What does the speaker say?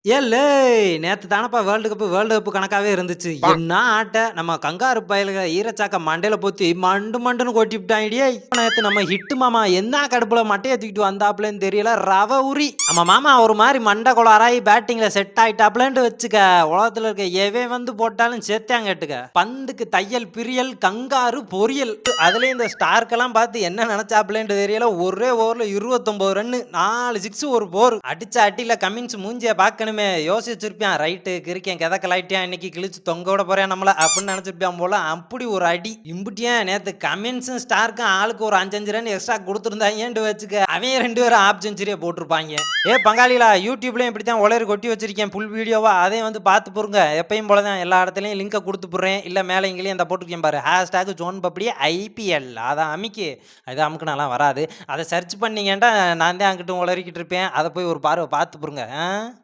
ஏல்லேய்! நேத்து தானப்பா world cup கணக்காவே இருந்துச்சு. என்ன ஆட்ட! நம்ம கங்காரு பயலுக ஈரச்சாக்க மண்டையில பொத்தி மண்டு மண்டுன்னு கொட்டிப்புட்டாய்டேய்! நேத்து நம்ம ஹிட்டு மாமா என்ன கடுப்புல மட்டைய தூக்கிட்டு வந்தாப்புலன்னு தெரியல. ரவ உரி. நம்ம மாமா ஒரு மாரி மண்ட கோளாறாயி பேட்டிங்ல செட் ஆயிட்டாப்புலன்ட்டு வச்சுக்க. உலகத்துல இருக்க எவன் வந்து போட்டாலும் செத்தான் கேட்டுக்க. பந்துக்கு தையல் பிரியல், கங்காரு பொரியல். அதுலயும் இந்த ஸ்டார்க்கெல்லாம் பார்த்து என்ன நெனச்சாப்புலன்ட்டு தெரியல. ஒரே ஓவர்ல 29 ரன்னு, 4 சிக்ஸ், ஒரு 4. அடிச்ச அடியில கமின்ஸ் மூஞ்சிய பார்க்கணுமே. யோசிச்சிருப்பான். ரைட்டு கிறுக்கன் கெதக்கலாயிட்டான். இன்னைக்கு கிழிச்சு தொங்க விட போறான் நம்மள அப்படின்னு நெனச்சிருப்பான் போல. அப்படி ஒரு அடி. இம்புட்டியான் நேத்து கமின்ஸும் ஸ்டார்க்கும் ஆளுக்கு ஒரு 5 5 ரன் எக்ஸ்ட்ரா குடுத்துருந்தாங்கன்னு வச்சுக்க. அவன் 2 பேரும் ஹாஃப் செஞ்சுரியா போட்டிருப்பாங்க. பங்காளிகளா, யூடியூப்லயும் இப்படித்தான் ஒளரி கொட்டி வச்சிருக்கேன் புல் வீடியோவா. அதையும் வந்து பார்த்து போருங்க. எப்பயும் போல தான் எல்லா இடத்துலயும் லிங்கை கொடுத்து போடுறேன். இல்ல மேல இங்கேயும் இந்த போட்டுருக்கேன் பாரு. ஹேஷ்டாக் ஜோன் பப்படி ஐபிஎல். அதை அமுக்கி அது அமுக்குனாலாம் வராது. அதை சர்ச் பண்ணீங்கன்னா நான் தான் அங்கிட்டும் உளறிக்கிட்டு இருப்பேன். அதை போய் ஒரு பார்வை பார்த்து போருங்க.